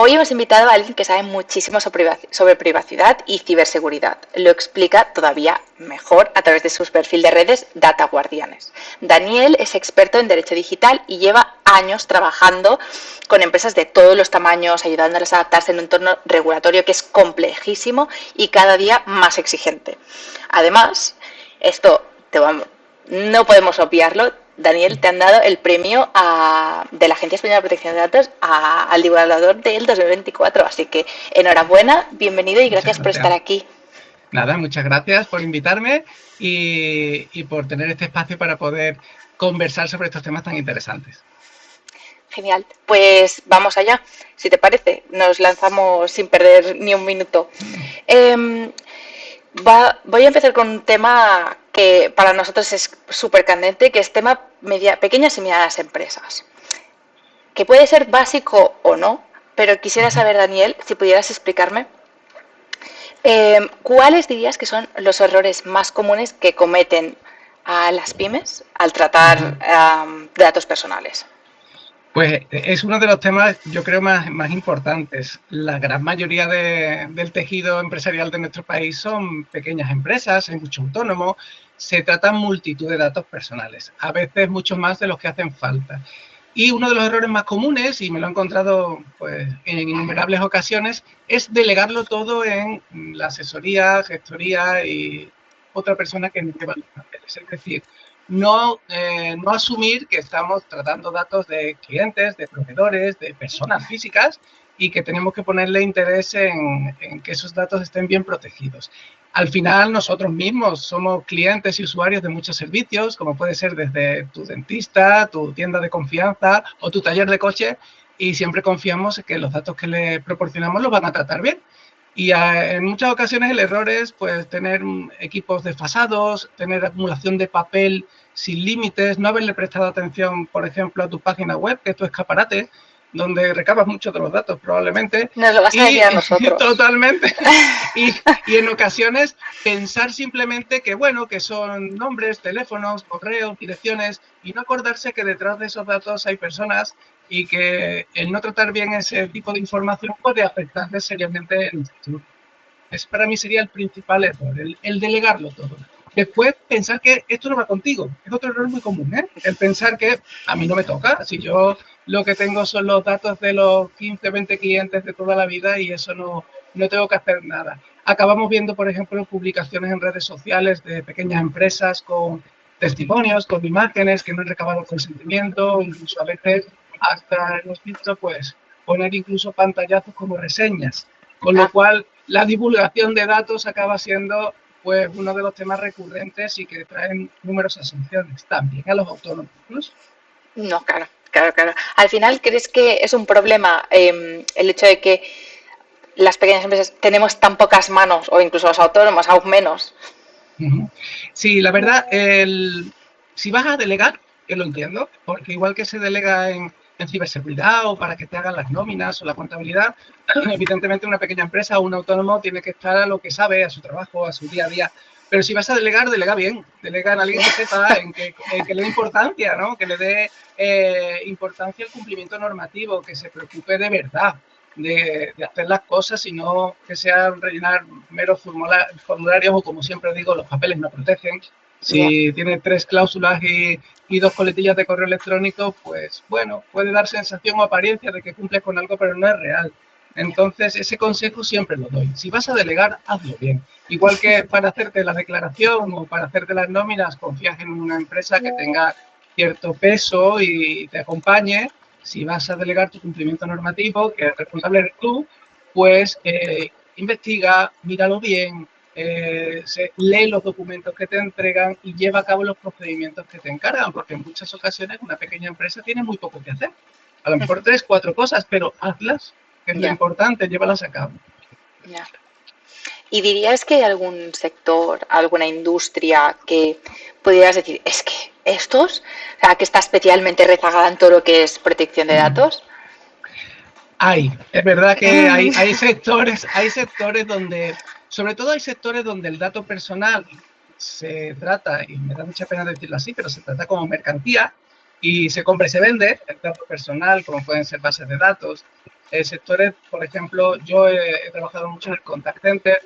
Hoy hemos invitado a alguien que sabe muchísimo sobre privacidad y ciberseguridad. Lo explica todavía mejor a través de su perfil de redes Data Guardianes. Daniel es experto en derecho digital y lleva años trabajando con empresas de todos los tamaños, ayudándolas a adaptarse en un entorno regulatorio que es complejísimo y cada día más exigente. Además, no podemos obviarlo. Daniel, te han dado el premio de la Agencia Española de Protección de Datos al divulgador del 2024. Así que enhorabuena, bienvenido y gracias por estar aquí. Nada, muchas gracias por invitarme y por tener este espacio para poder conversar sobre estos temas tan interesantes. Genial, pues vamos allá. Si te parece, nos lanzamos sin perder ni un minuto. Voy a empezar con un tema que para nosotros es súper candente, que es tema pequeñas y medianas empresas. Que puede ser básico o no, pero quisiera saber, Daniel, si pudieras explicarme, ¿cuáles dirías que son los errores más comunes que cometen a las pymes al tratar datos personales? Pues es uno de los temas, yo creo, más importantes. La gran mayoría del tejido empresarial de nuestro país son pequeñas empresas, hay mucho autónomo, se tratan multitud de datos personales, a veces mucho más de los que hacen falta. Y uno de los errores más comunes, y me lo he encontrado pues, en innumerables ocasiones, es delegarlo todo en la asesoría, gestoría y otra persona que no lleva los papeles. Es decir, no asumir que estamos tratando datos de clientes, de proveedores, de personas físicas y que tenemos que ponerle interés en que esos datos estén bien protegidos. Al final, nosotros mismos somos clientes y usuarios de muchos servicios, como puede ser desde tu dentista, tu tienda de confianza o tu taller de coche, y siempre confiamos en que los datos que le proporcionamos los van a tratar bien. Y en muchas ocasiones el error es pues, tener equipos desfasados, tener acumulación de papel sin límites, no haberle prestado atención, por ejemplo, a tu página web, que es tu escaparate, donde recabas muchos de los datos probablemente. Nos lo vas a decir a nosotros. Totalmente. Y en ocasiones pensar simplemente que, bueno, que son nombres, teléfonos, correos, direcciones, y no acordarse que detrás de esos datos hay personas y que el no tratar bien ese tipo de información puede afectarle seriamente en el futuro. Ese para mí sería el principal error, el delegarlo todo. Después, pensar que esto no va contigo. Es otro error muy común, ¿eh? El pensar que a mí no me toca. Si yo lo que tengo son los datos de los 15, 20 clientes de toda la vida y eso no tengo que hacer nada. Acabamos viendo, por ejemplo, publicaciones en redes sociales de pequeñas empresas con testimonios, con imágenes que no han recabado consentimiento, incluso a veces hasta hemos visto pues poner incluso pantallazos como reseñas, con lo cual la divulgación de datos acaba siendo pues uno de los temas recurrentes y que traen numerosas sanciones también a los autónomos incluso. No, claro. Al final, ¿crees que es un problema el hecho de que las pequeñas empresas tenemos tan pocas manos, o incluso los autónomos aún menos? Sí, la verdad, si vas a delegar, que lo entiendo, porque igual que se delega en ciberseguridad o para que te hagan las nóminas o la contabilidad, evidentemente una pequeña empresa o un autónomo tiene que estar a lo que sabe, a su trabajo, a su día a día. Pero si vas a delegar, delega bien, delega en alguien que sepa, en que le dé importancia, ¿no? Que le dé importancia al cumplimiento normativo, que se preocupe de verdad de hacer las cosas y no que sea rellenar meros formularios o, como siempre digo, los papeles no protegen. Si tiene 3 cláusulas y 2 coletillas de correo electrónico, pues bueno, puede dar sensación o apariencia de que cumple con algo, pero no es real. Entonces, ese consejo siempre lo doy. Si vas a delegar, hazlo bien. Igual que para hacerte la declaración o para hacerte las nóminas, confías en una empresa que tenga cierto peso y te acompañe. Si vas a delegar tu cumplimiento normativo, que el responsable eres tú, pues investiga, míralo bien, lee los documentos que te entregan y lleva a cabo los procedimientos que te encargan, porque en muchas ocasiones una pequeña empresa tiene muy poco que hacer. A lo mejor 3, 4 cosas, pero hazlas, que es lo importante, llévalas a cabo. ¿Y dirías que hay algún sector, alguna industria que pudieras decir, es que estos, o sea, que está especialmente rezagada en todo lo que es protección de datos? Es verdad que hay sectores donde, sobre todo hay sectores donde el dato personal se trata, y me da mucha pena decirlo así, pero se trata como mercancía y se compra y se vende el dato personal, como pueden ser bases de datos. sectores, por ejemplo, yo he trabajado mucho en el contact center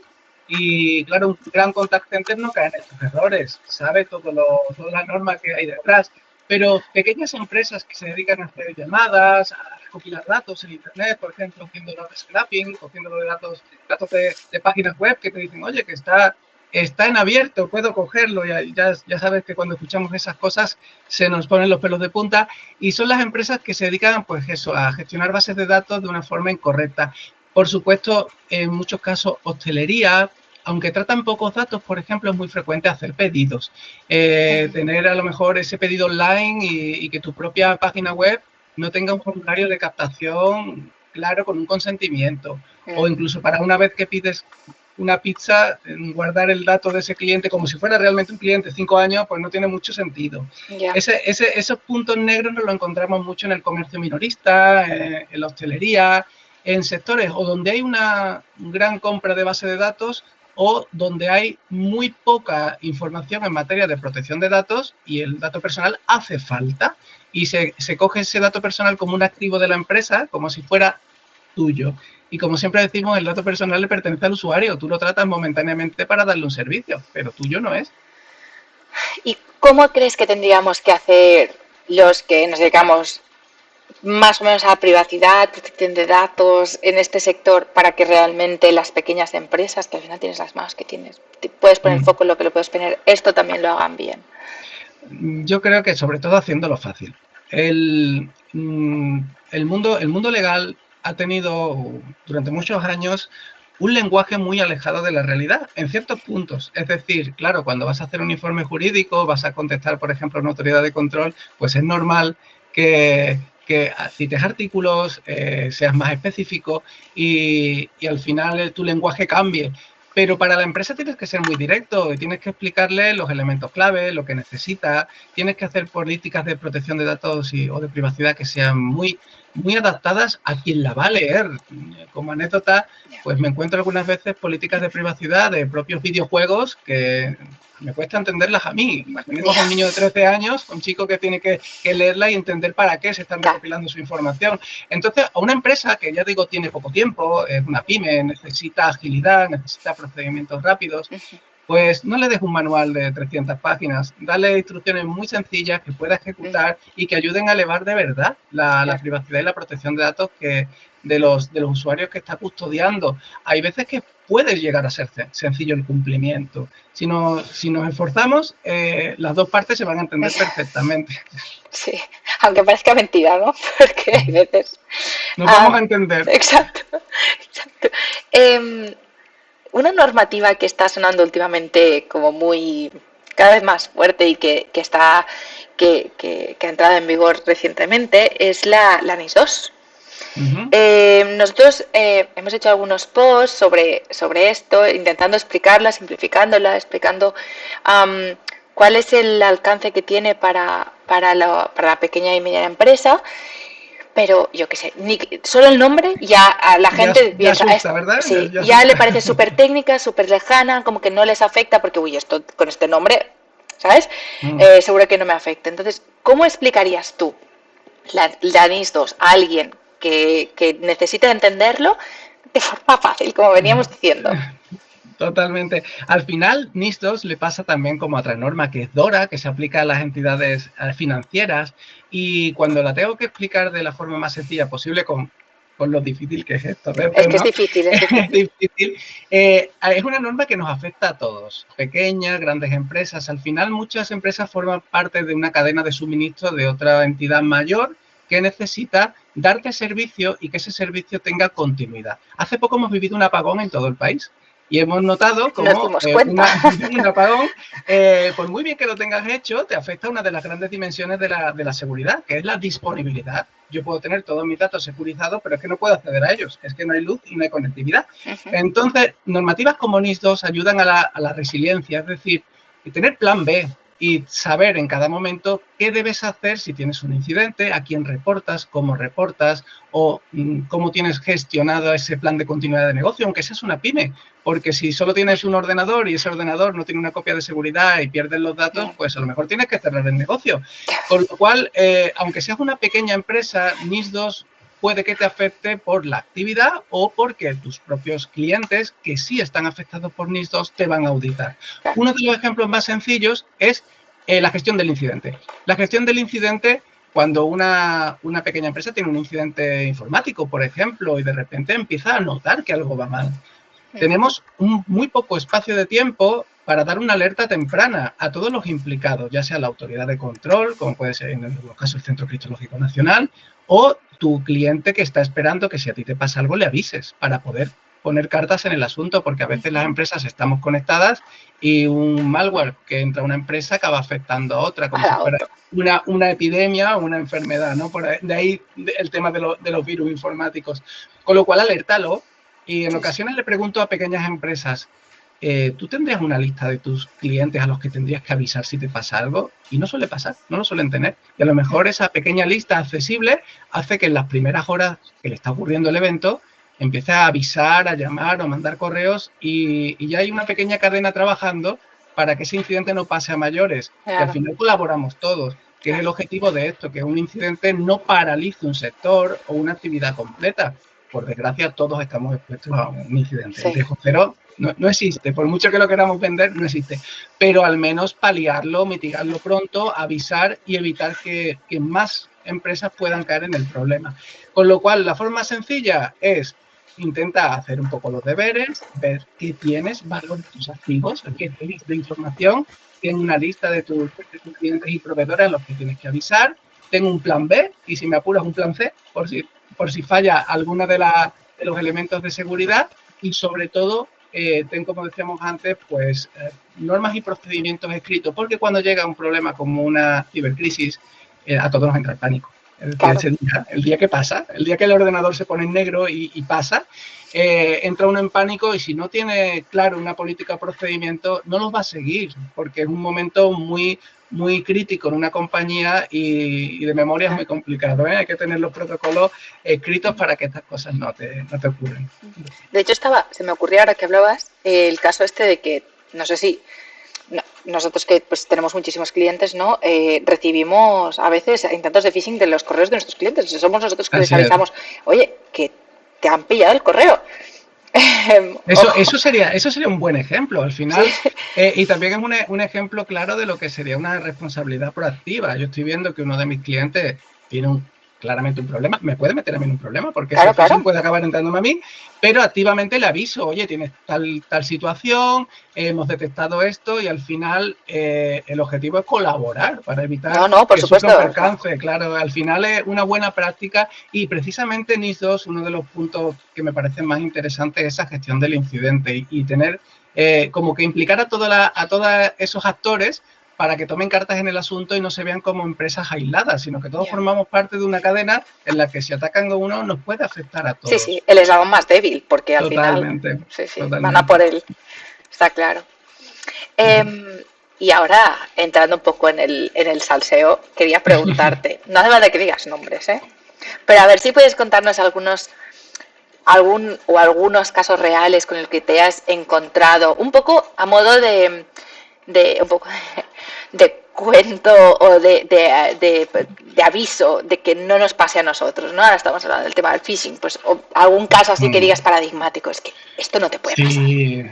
y, claro, un gran contact center no cae en estos errores, sabe toda la norma que hay detrás, pero pequeñas empresas que se dedican a hacer llamadas, a recopilar datos en Internet, por ejemplo, haciendo scrapping, cogiendo datos de páginas web que te dicen, oye, que está en abierto, puedo cogerlo, ya sabes que cuando escuchamos esas cosas se nos ponen los pelos de punta, y son las empresas que se dedican, pues eso, a gestionar bases de datos de una forma incorrecta. Por supuesto, en muchos casos, hostelería, aunque tratan pocos datos, por ejemplo, es muy frecuente hacer pedidos. Tener a lo mejor ese pedido online y que tu propia página web no tenga un formulario de captación claro con un consentimiento. O incluso para una vez que pides una pizza, guardar el dato de ese cliente como si fuera realmente un cliente 5 años, pues no tiene mucho sentido. Yeah. Esos puntos negros nos lo encontramos mucho en el comercio minorista, en la hostelería, en sectores o donde hay una gran compra de base de datos o donde hay muy poca información en materia de protección de datos y el dato personal hace falta y se coge ese dato personal como un activo de la empresa, como si fuera tuyo. Y como siempre decimos, el dato personal le pertenece al usuario. Tú lo tratas momentáneamente para darle un servicio, pero tuyo no es. ¿Y cómo crees que tendríamos que hacer los que nos dedicamos más o menos a privacidad, protección de datos en este sector para que realmente las pequeñas empresas, que al final tienes las manos que tienes, puedes poner foco en lo que lo puedes poner, esto también lo hagan bien? Yo creo que sobre todo haciéndolo fácil. El mundo legal ha tenido durante muchos años un lenguaje muy alejado de la realidad, en ciertos puntos. Es decir, claro, cuando vas a hacer un informe jurídico, vas a contestar, por ejemplo, a una autoridad de control, pues es normal que cites artículos, seas más específico y al final tu lenguaje cambie. Pero para la empresa tienes que ser muy directo y tienes que explicarle los elementos clave, lo que necesita, tienes que hacer políticas de protección de datos o de privacidad que sean muy adaptadas a quien la va a leer. Como anécdota, pues me encuentro algunas veces políticas de privacidad de propios videojuegos que me cuesta entenderlas a mí. Imaginemos a un niño de 13 años, un chico que tiene que leerla y entender para qué se están recopilando su información. Entonces, a una empresa que, ya digo, tiene poco tiempo, es una pyme, necesita agilidad, necesita procedimientos rápidos, pues no le des un manual de 300 páginas, dale instrucciones muy sencillas que pueda ejecutar y que ayuden a elevar de verdad la privacidad y la protección de datos de los usuarios que está custodiando. Hay veces que puede llegar a ser sencillo el cumplimiento. Si nos esforzamos, las dos partes se van a entender perfectamente. Sí, aunque parezca mentira, ¿no? Porque hay veces... Nos vamos a entender. Exacto, exacto. Una normativa que está sonando últimamente como muy cada vez más fuerte y que ha entrado en vigor recientemente es la NIS 2. Nosotros hemos hecho algunos posts sobre esto, intentando explicarla, simplificándola, explicando cuál es el alcance que tiene para la pequeña y mediana empresa. Pero yo qué sé, solo el nombre ya a la gente ya asusta, ¿verdad? Sí, ya le parece súper técnica, súper lejana, como que no les afecta porque, uy, esto con este nombre, ¿sabes? Seguro que no me afecta. Entonces, ¿cómo explicarías tú la NIS 2 a alguien que necesita entenderlo de forma fácil, como veníamos diciendo? Totalmente. Al final, NIS 2 le pasa también como a otra norma, que es DORA, que se aplica a las entidades financieras, y cuando la tengo que explicar de la forma más sencilla posible, con lo difícil que es esto, Es que es difícil, es difícil. Es una norma que nos afecta a todos, pequeñas, grandes empresas. Al final, muchas empresas forman parte de una cadena de suministro de otra entidad mayor que necesita darte servicio y que ese servicio tenga continuidad. Hace poco hemos vivido un apagón en todo el país. Y hemos notado como un apagón, por muy bien que lo tengas hecho, te afecta una de las grandes dimensiones de la seguridad, que es la disponibilidad. Yo puedo tener todos mis datos securizados, pero es que no puedo acceder a ellos. Es que no hay luz y no hay conectividad. Entonces, normativas como NIS 2 ayudan a la resiliencia, es decir, tener plan B y saber en cada momento qué debes hacer si tienes un incidente, a quién reportas, cómo reportas o cómo tienes gestionado ese plan de continuidad de negocio, aunque seas una pyme, porque si solo tienes un ordenador y ese ordenador no tiene una copia de seguridad y pierdes los datos, pues a lo mejor tienes que cerrar el negocio. Con lo cual, aunque seas una pequeña empresa, NIS 2 puede que te afecte por la actividad o porque tus propios clientes que sí están afectados por NIS2 te van a auditar. Uno de los ejemplos más sencillos es la gestión del incidente. La gestión del incidente, cuando una pequeña empresa tiene un incidente informático, por ejemplo, y de repente empieza a notar que algo va mal. Tenemos muy poco espacio de tiempo para dar una alerta temprana a todos los implicados, ya sea la autoridad de control, como puede ser en algunos casos el Centro Criptológico Nacional, o tu cliente que está esperando que si a ti te pasa algo le avises para poder poner cartas en el asunto, porque a veces las empresas estamos conectadas y un malware que entra a una empresa acaba afectando a otra, como si fuera una epidemia o una enfermedad, ¿no? De ahí el tema de los virus informáticos. Con lo cual, alértalo. Y en ocasiones le pregunto a pequeñas empresas, ¿tú tendrías una lista de tus clientes a los que tendrías que avisar si te pasa algo? Y no suele pasar, no lo suelen tener. Y a lo mejor esa pequeña lista accesible hace que en las primeras horas que le está ocurriendo el evento empiece a avisar, a llamar o a mandar correos y ya hay una pequeña cadena trabajando para que ese incidente no pase a mayores. Y al final colaboramos todos, que es el objetivo de esto, que un incidente no paralice un sector o una actividad completa. Por desgracia, todos estamos expuestos a un incidente. El riesgo cero no existe, por mucho que lo queramos vender, no existe. Pero al menos paliarlo, mitigarlo pronto, avisar y evitar que más empresas puedan caer en el problema. Con lo cual, la forma sencilla es intenta hacer un poco los deberes, ver qué tienes, valor tus activos, qué tienes de información, ten una lista de tus clientes y proveedores a los que tienes que avisar, ten un plan B y si me apuras un plan C, por si falla alguno de los elementos de seguridad y sobre todo ten, como decíamos antes, pues normas y procedimientos escritos, porque cuando llega un problema como una cibercrisis, a todos nos entra el pánico. Es decir, el día que pasa, el día que el ordenador se pone en negro y pasa, entra uno en pánico y si no tiene claro una política o procedimiento, no los va a seguir, porque es un momento muy crítico en una compañía y de memoria es muy complicado, ¿eh? Hay que tener los protocolos escritos para que estas cosas no te ocurran. De hecho, se me ocurrió ahora que hablabas el caso este de que, no sé si nosotros que pues tenemos muchísimos clientes, ¿no? Recibimos a veces intentos de phishing de los correos de nuestros clientes. Somos nosotros que les avisamos, oye, que te han pillado el correo. Eso sería un buen ejemplo al final, sí. Y también es un ejemplo claro de lo que sería una responsabilidad proactiva. Yo estoy viendo que uno de mis clientes tiene claramente un problema, me puede meter a mí en un problema porque ese phishing puede acabar entrándome a mí, pero activamente le aviso, oye, tienes tal situación, hemos detectado esto y al final el objetivo es colaborar para evitar por supuesto, eso no alcance. Claro, al final es una buena práctica y precisamente en NIS2 uno de los puntos que me parecen más interesantes es esa gestión del incidente y tener como que implicar a todos esos actores para que tomen cartas en el asunto y no se vean como empresas aisladas, sino que todos formamos parte de una cadena en la que si atacan a uno nos puede afectar a todos. Sí, el eslabón más débil, porque al totalmente, final van a por él, está claro. Y ahora, entrando un poco en el salseo, quería preguntarte, no hace falta que digas nombres, pero a ver si puedes contarnos algunos casos reales con el que te has encontrado, un poco a modo de cuento o de aviso de que no nos pase a nosotros, ¿no? Ahora estamos hablando del tema del phishing, pues o algún caso así que digas paradigmático, es que esto no te puede pasar. Sí,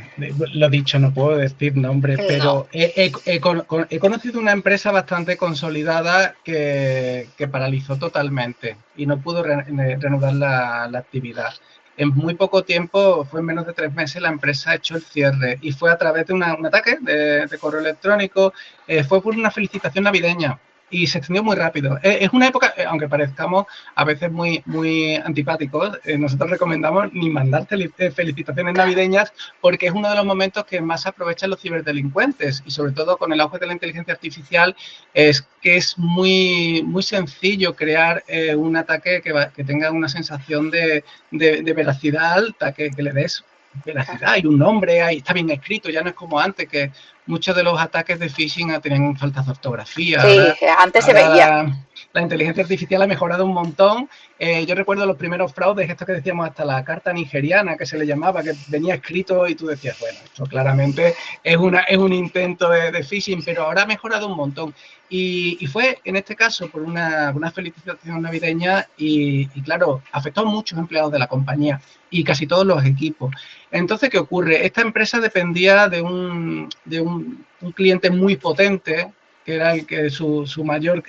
lo dicho, no puedo decir nombres, pero he conocido una empresa bastante consolidada que paralizó totalmente y no pudo reanudar la actividad. En muy poco tiempo, fue en menos de 3 meses, la empresa ha hecho el cierre y fue a través de un ataque de correo electrónico, fue por una felicitación navideña y se extendió muy rápido. Es una época, aunque parezcamos a veces muy antipáticos, nosotros recomendamos ni mandar felicitaciones navideñas porque es uno de los momentos que más aprovechan los ciberdelincuentes y sobre todo con el auge de la inteligencia artificial es que es muy sencillo crear un ataque que tenga una sensación de veracidad alta, que le des veracidad, hay un nombre, está bien escrito, ya no es como antes, que muchos de los ataques de phishing tenían faltas de ortografía. Sí, antes se veía. la inteligencia artificial ha mejorado un montón. Yo recuerdo los primeros fraudes, esto que decíamos, hasta la carta nigeriana, que se le llamaba, que venía escrito y tú decías, bueno, esto claramente es un intento de phishing, pero ahora ha mejorado un montón. Y fue, en este caso, por una felicitación navideña y, claro, afectó a muchos empleados de la compañía y casi todos los equipos. Entonces, ¿qué ocurre? Esta empresa dependía de un cliente muy potente, que era su mayor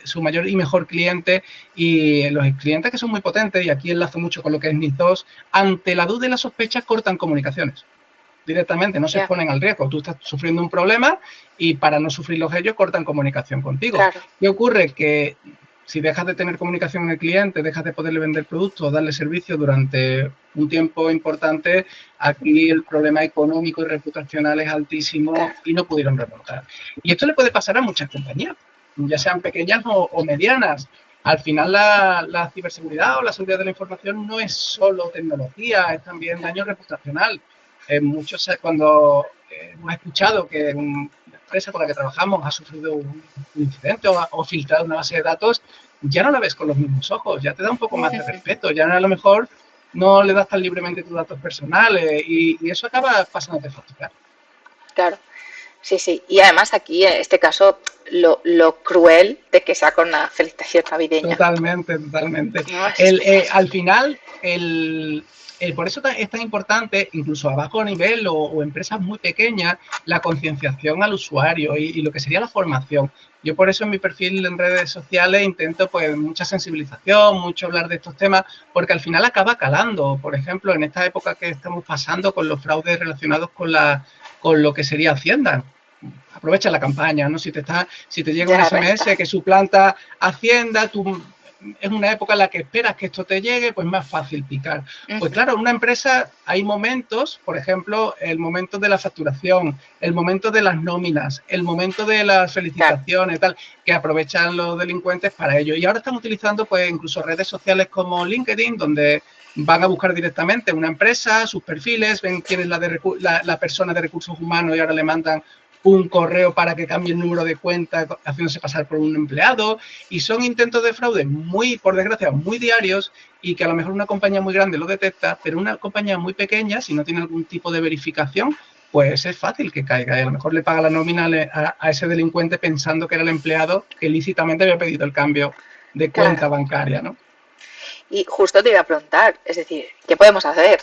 y mejor cliente, y los clientes que son muy potentes, y aquí enlazo mucho con lo que es NIS2, ante la duda y la sospecha cortan comunicaciones directamente, no se exponen al riesgo. Tú estás sufriendo un problema y para no sufrirlos ellos cortan comunicación contigo. Claro. ¿Qué ocurre? Que si dejas de tener comunicación con el cliente, dejas de poderle vender productos, darle servicio durante un tiempo importante, aquí el problema económico y reputacional es altísimo y no pudieron remontar. Y esto le puede pasar a muchas compañías, ya sean pequeñas o medianas. Al final la ciberseguridad o la seguridad de la información no es solo tecnología, es también daño reputacional. Muchos, cuando hemos escuchado que una empresa con la que trabajamos ha sufrido un incidente o filtrado una base de datos, ya no la ves con los mismos ojos, ya te da un poco más de respeto, ya a lo mejor no le das tan libremente tus datos personales y eso acaba pasando de facturar. Claro, sí, sí. Y además aquí, en este caso, lo cruel de que sea con una felicitación navideña. Totalmente, totalmente. No, al final, por eso es tan importante, incluso a bajo nivel o empresas muy pequeñas, la concienciación al usuario y lo que sería la formación. Yo por eso en mi perfil en redes sociales intento pues mucha sensibilización, mucho hablar de estos temas, porque al final acaba calando. Por ejemplo, en esta época que estamos pasando con los fraudes relacionados con lo que sería Hacienda. Aprovecha la campaña, ¿no? Si te llega un SMS que suplanta Hacienda, es una época en la que esperas que esto te llegue, pues más fácil picar. Pues claro, en una empresa hay momentos, por ejemplo, el momento de la facturación, el momento de las nóminas, el momento de las felicitaciones, tal, que aprovechan los delincuentes para ello. Y ahora están utilizando pues incluso redes sociales como LinkedIn, donde van a buscar directamente una empresa, sus perfiles, ven quién es la persona de recursos humanos y ahora le mandan un correo para que cambie el número de cuenta haciéndose pasar por un empleado, y son intentos de fraude muy, por desgracia, muy diarios y que a lo mejor una compañía muy grande lo detecta, pero una compañía muy pequeña, si no tiene algún tipo de verificación, pues es fácil que caiga y a lo mejor le paga la nómina a ese delincuente pensando que era el empleado que lícitamente había pedido el cambio de cuenta bancaria, ¿no? Y justo te iba a preguntar, es decir, ¿qué podemos hacer?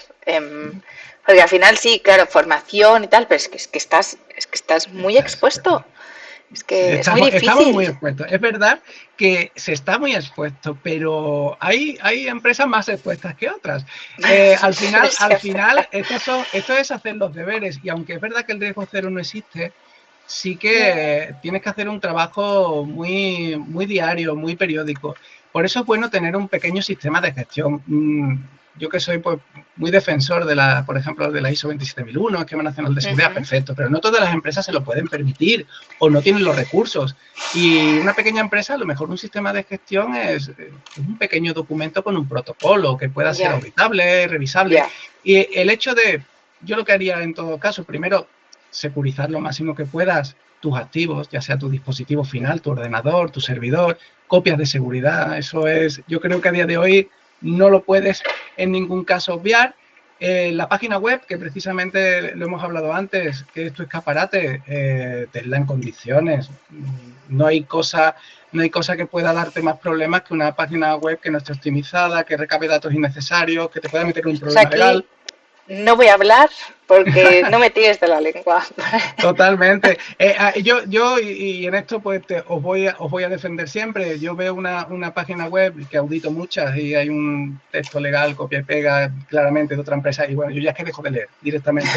Porque al final sí, claro, formación y tal, pero es que estás muy expuesto. Es que es muy difícil. Estamos muy expuestos. Es verdad que se está muy expuesto, pero hay empresas más expuestas que otras. Al final esto es hacer los deberes, y aunque es verdad que el riesgo cero no existe, sí que tienes que hacer un trabajo muy, muy diario, muy periódico. Por eso es bueno tener un pequeño sistema de gestión. Yo que soy pues, muy defensor por ejemplo, de la ISO 27001, Esquema Nacional de Seguridad, perfecto, pero no todas las empresas se lo pueden permitir o no tienen los recursos. Y una pequeña empresa, a lo mejor un sistema de gestión es un pequeño documento con un protocolo que pueda ser auditable, revisable. Y el hecho de, yo lo que haría en todo caso, primero, securizar lo máximo que puedas tus activos, ya sea tu dispositivo final, tu ordenador, tu servidor, copias de seguridad. Eso es, yo creo que a día de hoy no lo puedes en ningún caso obviar. La página web, que precisamente lo hemos hablado antes, que es tu escaparate, tenla en condiciones. No hay cosa que pueda darte más problemas que una página web que no esté optimizada, que recabe datos innecesarios, que te pueda meter un problema legal. No voy a hablar porque no me tires de la lengua. Totalmente. Yo y en esto pues os voy a defender siempre. Yo veo una página web que audito muchas y hay un texto legal, copia y pega claramente de otra empresa y bueno, yo ya es que dejo de leer directamente.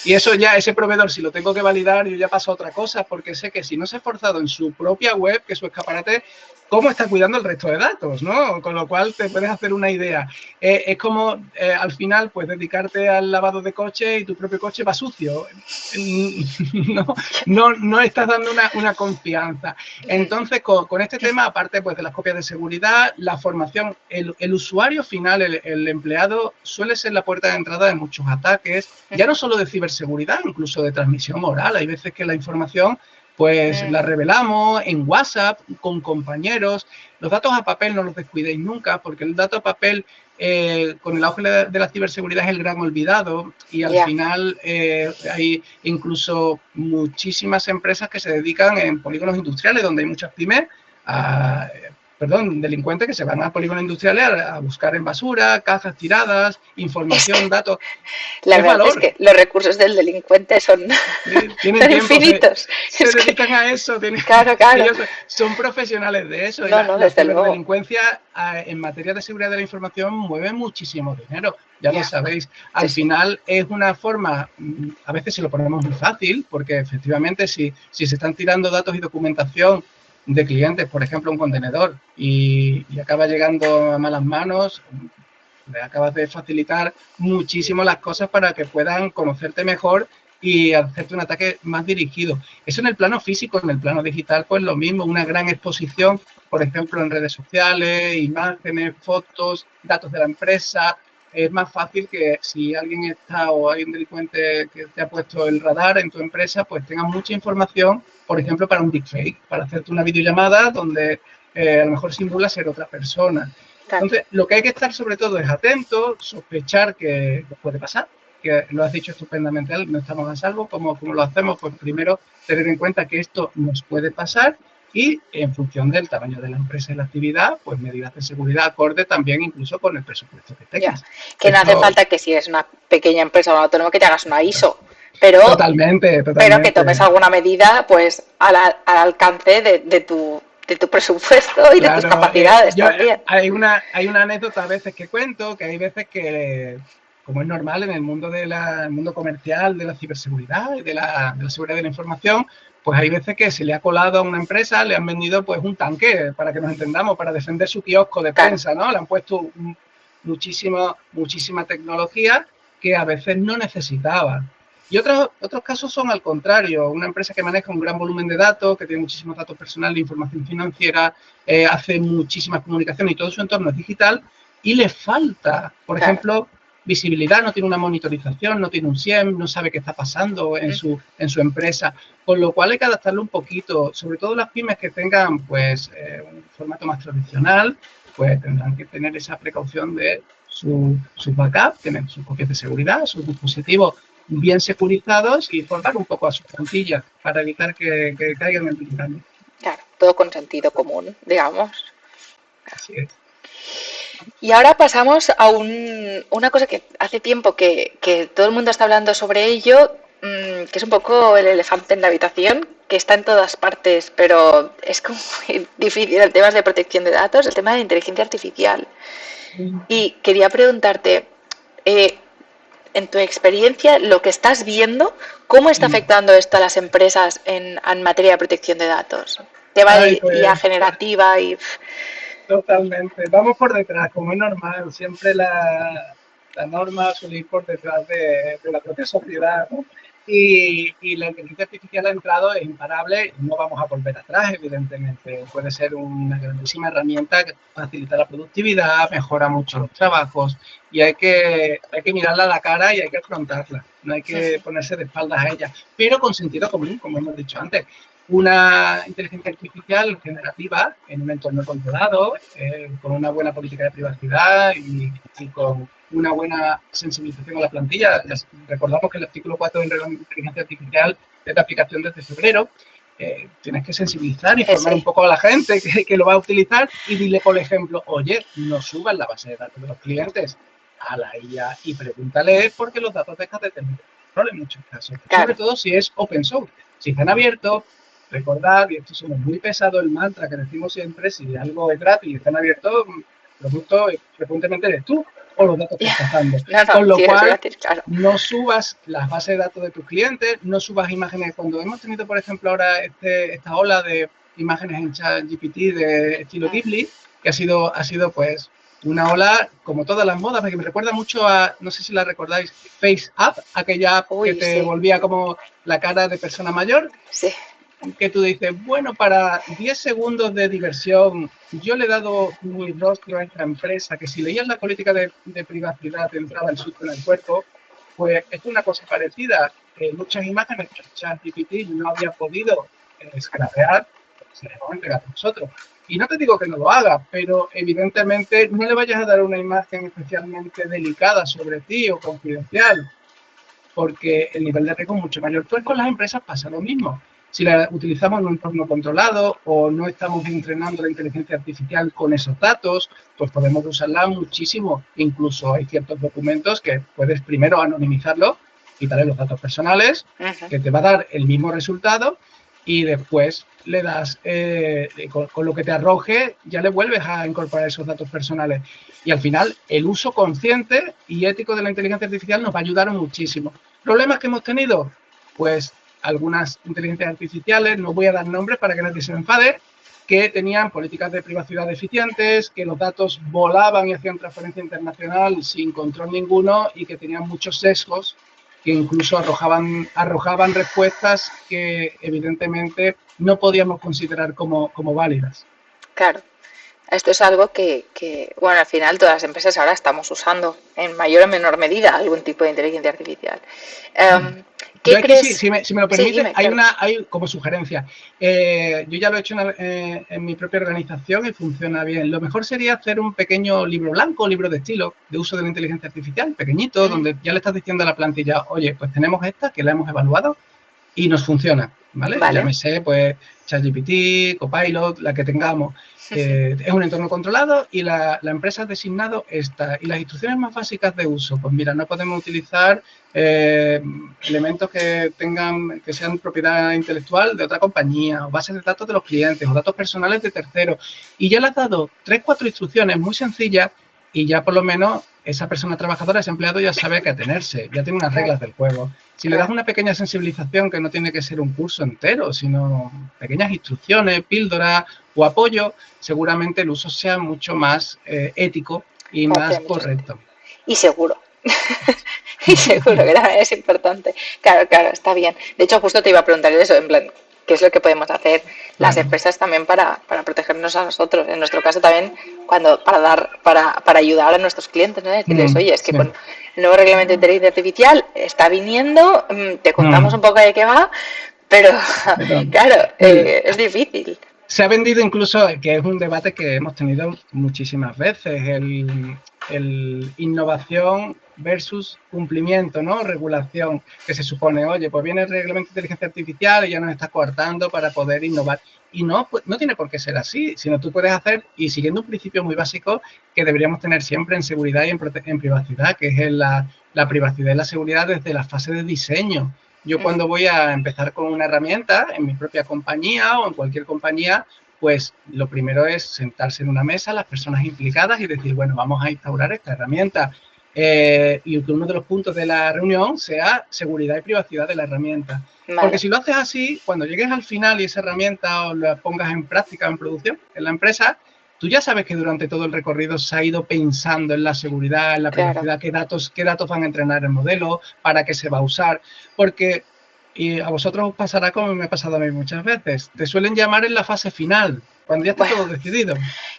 Y eso ya, ese proveedor, si lo tengo que validar, yo ya paso a otra cosa, porque sé que si no se ha esforzado en su propia web, que su escaparate, cómo está cuidando el resto de datos, ¿no? Con lo cual te puedes hacer una idea. Es como al final pues dedicarte al lavado de coche y tu propio coche va sucio. No estás dando una confianza. Entonces, con este tema, aparte pues de las copias de seguridad, la formación, el usuario final, el empleado, suele ser la puerta de entrada de muchos ataques, ya no solo de ciberseguridad, incluso de transmisión oral. Hay veces que la información pues la revelamos en WhatsApp, con compañeros. Los datos a papel no los descuidéis nunca, porque el dato a papel, con el auge de la ciberseguridad, es el gran olvidado, y al final hay incluso muchísimas empresas que se dedican en polígonos industriales, donde hay muchas pymes, delincuentes que se van a polígonos industriales a buscar en basura, cajas tiradas, información, datos. La verdad es que los recursos del delincuente son, tienen tiempo, infinitos. Se dedican a eso. Claro. Ellos son profesionales de eso. La ciberdelincuencia en materia de seguridad de la información mueve muchísimo dinero, ya lo sabéis. Al final es una forma, a veces se lo ponemos muy fácil, porque efectivamente si se están tirando datos y documentación de clientes, por ejemplo, un contenedor, y acaba llegando a malas manos, le acabas de facilitar muchísimo las cosas para que puedan conocerte mejor y hacerte un ataque más dirigido. Eso en el plano físico. En el plano digital, pues lo mismo, una gran exposición, por ejemplo, en redes sociales, imágenes, fotos, datos de la empresa. Es más fácil que si alguien está o hay un delincuente que te ha puesto el radar en tu empresa, pues tengas mucha información, por ejemplo, para un deepfake, para hacerte una videollamada donde a lo mejor simula ser otra persona. Entonces, lo que hay que estar sobre todo es atento, sospechar que puede pasar, que lo has dicho estupendamente, no estamos a salvo. ¿Cómo lo hacemos? Pues primero tener en cuenta que esto nos puede pasar, y en función del tamaño de la empresa y la actividad, pues medidas de seguridad acorde también incluso con el presupuesto que tengas. Que no hace falta que si es una pequeña empresa o un autónomo que te hagas una ISO, pero que tomes alguna medida pues al alcance de tu presupuesto y de tus capacidades también. Hay una anécdota a veces que cuento, que hay veces que, como es normal en el mundo mundo comercial, de la ciberseguridad y de la seguridad de la información, pues hay veces que se le ha colado a una empresa, le han vendido pues un tanque, para que nos entendamos, para defender su kiosco de prensa, ¿no? Le han puesto muchísima tecnología que a veces no necesitaba. Y otros casos son al contrario. Una empresa que maneja un gran volumen de datos, que tiene muchísimos datos personales, información financiera, hace muchísimas comunicaciones y todo su entorno es digital, y le falta, por ejemplo, visibilidad, no tiene una monitorización, no tiene un SIEM, no sabe qué está pasando en su empresa, con lo cual hay que adaptarlo un poquito. Sobre todo las pymes que tengan pues un formato más tradicional, pues tendrán que tener esa precaución de su backup, tener sus copias de seguridad, sus dispositivos bien securizados y formar un poco a su plantilla para evitar que caigan en el engaño. Claro, todo con sentido común, digamos. Así es. Y ahora pasamos a una cosa que hace tiempo que todo el mundo está hablando sobre ello, que es un poco el elefante en la habitación, que está en todas partes, pero es como muy difícil en temas de protección de datos, el tema de la inteligencia artificial. Y quería preguntarte, en tu experiencia, lo que estás viendo, ¿cómo está afectando esto a las empresas en materia de protección de datos? Tema de IA generativa y... Totalmente. Vamos por detrás, como es normal. Siempre la norma suele ir por detrás de la propia sociedad, ¿no? Y la inteligencia artificial ha entrado, es imparable, y no vamos a volver atrás, evidentemente. Puede ser una grandísima herramienta que facilita la productividad, mejora mucho los trabajos, y hay que mirarla a la cara y hay que afrontarla. No hay que ponerse de espaldas a ella, pero con sentido común, como hemos dicho antes. Una inteligencia artificial generativa en un entorno controlado, con una buena política de privacidad y con una buena sensibilización a la plantilla. Recordamos que el artículo 4 del reglamento de inteligencia artificial es de aplicación desde febrero. Tienes que sensibilizar y formar un poco a la gente que lo va a utilizar, y dile, por ejemplo, oye, no subas la base de datos de los clientes a la IA y pregúntale por qué los datos dejan de tener control en muchos casos. Sobre todo si es open source. Si están abiertos, recordad, y esto somos muy pesado, el mantra que decimos siempre: si algo es gratis y están abiertos, el producto frecuentemente eres tú o los datos que estás dando. Con lo cual, no subas las bases de datos de tus clientes, no subas imágenes. Cuando hemos tenido, por ejemplo, ahora esta ola de imágenes en ChatGPT de estilo Ghibli, que ha sido pues una ola, como todas las modas, porque me recuerda mucho a, no sé si la recordáis, Face App, aquella app que te volvía como la cara de persona mayor. Sí. Que tú dices, bueno, para 10 segundos de diversión, yo le he dado mi rostro a esta empresa, que si leías la política de privacidad te entraba el susto en el cuerpo. Pues es una cosa parecida. Muchas imágenes que ChatGPT no había podido scrapear, se les va a entregar a nosotros. Y no te digo que no lo haga, pero evidentemente no le vayas a dar una imagen especialmente delicada sobre ti o confidencial, porque el nivel de riesgo es mucho mayor. Pues con las empresas pasa lo mismo. Si la utilizamos en un entorno controlado o no estamos entrenando la inteligencia artificial con esos datos, pues podemos usarla muchísimo. Incluso hay ciertos documentos que puedes primero anonimizarlos, quitarle los datos personales, que te va a dar el mismo resultado, y después le das, con lo que te arroje, ya le vuelves a incorporar esos datos personales. Y al final, el uso consciente y ético de la inteligencia artificial nos va a ayudar muchísimo. ¿Problemas que hemos tenido? Pues algunas inteligencias artificiales, no voy a dar nombres para que nadie se me enfade, que tenían políticas de privacidad deficientes, que los datos volaban y hacían transferencia internacional sin control ninguno y que tenían muchos sesgos que incluso arrojaban respuestas que evidentemente no podíamos considerar como válidas. Claro. Esto es algo bueno, al final todas las empresas ahora estamos usando en mayor o menor medida algún tipo de inteligencia artificial. ¿Qué Yo aquí, crees? si me lo Sí, permite, dime, claro. hay como sugerencia. Yo ya lo he hecho en mi propia organización y funciona bien. Lo mejor sería hacer un pequeño libro blanco, libro de estilo, de uso de la inteligencia artificial, pequeñito, donde ya le estás diciendo a la plantilla, oye, pues tenemos esta que la hemos evaluado y nos funciona, ¿vale? Vale. Llámese, pues, ChatGPT, Copilot, la que tengamos. Es un entorno controlado y la empresa ha designado esta. Y las instrucciones más básicas de uso, pues mira, no podemos utilizar elementos que sean propiedad intelectual de otra compañía, o bases de datos de los clientes, o datos personales de terceros. Y ya le has dado 3, 4 instrucciones muy sencillas y ya por lo menos esa persona trabajadora, ese empleado, ya sabe a qué atenerse, ya tiene unas reglas del juego. Si le das una pequeña sensibilización, que no tiene que ser un curso entero, sino pequeñas instrucciones, píldoras o apoyo, seguramente el uso sea mucho más ético y más correcto. Y seguro. Y seguro que también es importante. Claro, claro, está bien. De hecho, justo te iba a preguntar eso, en plan, ¿qué es lo que podemos hacer las empresas también para protegernos a nosotros? En nuestro caso también, para ayudar a nuestros clientes, ¿no? Decirles, oye, es que con el nuevo reglamento de inteligencia artificial está viniendo, te contamos un poco de qué va, pero claro, es difícil. Se ha vendido incluso, que es un debate que hemos tenido muchísimas veces, el innovación versus cumplimiento, ¿no? Regulación, que se supone, oye, pues viene el reglamento de inteligencia artificial y ya nos está coartando para poder innovar. Y no, pues, no tiene por qué ser así, sino tú puedes hacer, y siguiendo un principio muy básico que deberíamos tener siempre en seguridad y en privacidad, que es la privacidad y la seguridad desde la fase de diseño. Yo cuando voy a empezar con una herramienta en mi propia compañía o en cualquier compañía, pues lo primero es sentarse en una mesa, las personas implicadas, y decir, bueno, vamos a instaurar esta herramienta. Y que uno de los puntos de la reunión sea seguridad y privacidad de la herramienta. Vale. Porque si lo haces así, cuando llegues al final y esa herramienta o la pongas en práctica o en producción en la empresa, tú ya sabes que durante todo el recorrido se ha ido pensando en la seguridad, en la privacidad, qué datos van a entrenar el modelo, para qué se va a usar, porque y a vosotros os pasará como me ha pasado a mí muchas veces, te suelen llamar en la fase final, cuando ya está todo decidido.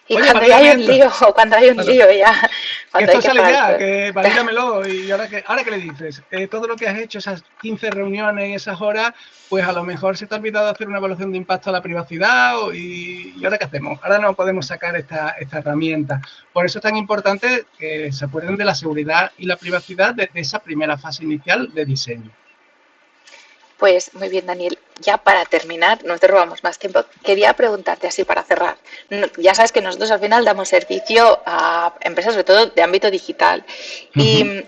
Y oye, cuando ya hay un lío, cuando hay un lío ya. Que esto sale ya, que valídamelo, y ahora que le dices, todo lo que has hecho, esas 15 reuniones y esas horas, pues a lo mejor se te ha olvidado hacer una evaluación de impacto a la privacidad, y ahora qué hacemos, ahora no podemos sacar esta herramienta. Por eso es tan importante que se acuerden de la seguridad y la privacidad desde esa primera fase inicial de diseño. Pues muy bien, Daniel. Ya para terminar, no te robamos más tiempo, quería preguntarte así para cerrar. Ya sabes que nosotros al final damos servicio a empresas, sobre todo de ámbito digital. ¿Y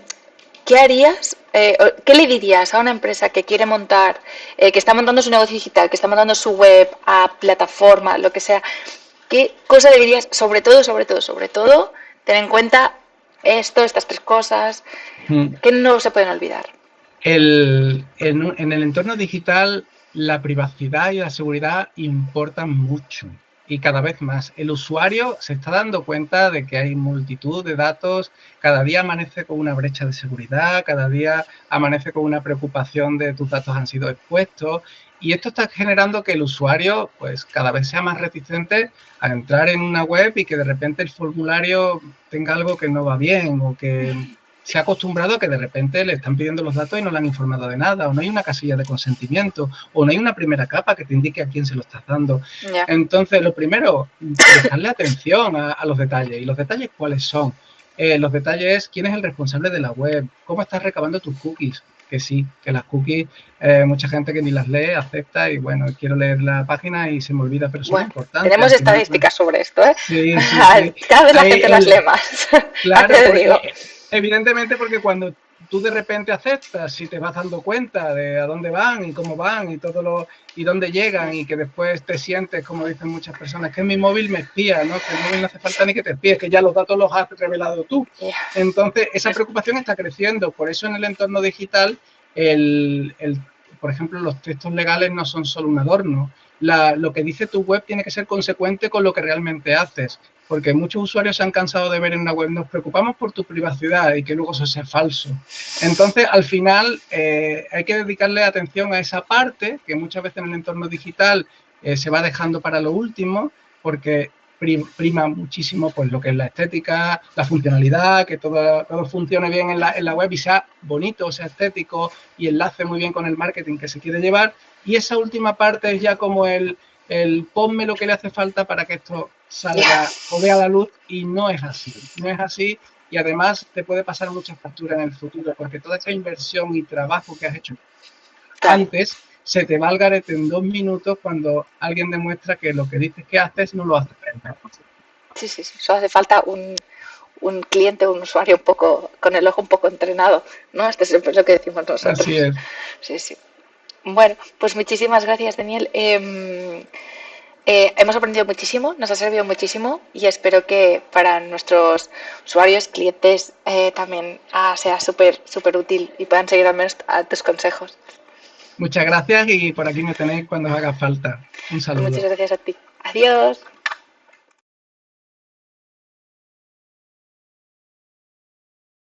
qué harías? ¿Qué le dirías a una empresa que quiere montar, que está montando su negocio digital, que está montando su web, a plataforma, lo que sea? ¿Qué cosa deberías, sobre todo, tener en cuenta estas 3 cosas que no se pueden olvidar? En el entorno digital, la privacidad y la seguridad importan mucho, y cada vez más. El usuario se está dando cuenta de que hay multitud de datos, cada día amanece con una brecha de seguridad, cada día amanece con una preocupación de tus datos han sido expuestos, y esto está generando que el usuario pues cada vez sea más reticente a entrar en una web y que de repente el formulario tenga algo que no va bien, o que se ha acostumbrado a que de repente le están pidiendo los datos y no le han informado de nada, o no hay una casilla de consentimiento, o no hay una primera capa que te indique a quién se lo estás dando. Ya. Entonces, lo primero, prestarle atención a los detalles. ¿Y los detalles cuáles son? Los detalles es quién es el responsable de la web, cómo estás recabando tus cookies, que sí, que las cookies, mucha gente que ni las lee, acepta y bueno, quiero leer la página y se me olvida, pero son Bueno, importantes. tenemos Al final, estadísticas sobre esto, ¿eh? sí, sí, sí. Cada vez la Hay gente las lee más. Claro, Te digo. evidentemente porque cuando tú de repente aceptas y te vas dando cuenta de a dónde van y cómo van y todo lo y dónde llegan y que después te sientes, como dicen muchas personas, que mi móvil me espía, ¿no? Que el móvil no hace falta ni que te espíes, que ya los datos los has revelado tú. Yeah. Entonces, esa preocupación está creciendo. Por eso en el entorno digital, por ejemplo, los textos legales no son solo un adorno. Lo que dice tu web tiene que ser consecuente con lo que realmente haces, porque muchos usuarios se han cansado de ver en una web, nos preocupamos por tu privacidad y que luego eso sea falso. Entonces, al final, hay que dedicarle atención a esa parte que muchas veces en el entorno digital se va dejando para lo último, porque prima muchísimo pues lo que es la estética, la funcionalidad, que todo funcione bien en la web y sea bonito, sea estético y enlace muy bien con el marketing que se quiere llevar. Y esa última parte es ya como el ponme lo que le hace falta para que esto salga o vea la luz, y no es así. No es así, y además te puede pasar muchas facturas en el futuro, porque toda esa inversión y trabajo que has hecho antes se te va al garete en 2 minutos cuando alguien demuestra que lo que dices que haces no lo haces. Sí, sí, sí. Solo hace falta un cliente, un usuario un poco, con el ojo un poco entrenado, ¿no? Esto es lo que decimos nosotros. Así es. Sí, sí. Bueno, pues muchísimas gracias, Daniel. Hemos aprendido muchísimo, nos ha servido muchísimo y espero que para nuestros usuarios, clientes, también sea súper útil y puedan seguir al menos a tus consejos. Muchas gracias y por aquí me tenéis cuando os haga falta. Un saludo. Muchas gracias a ti. Adiós.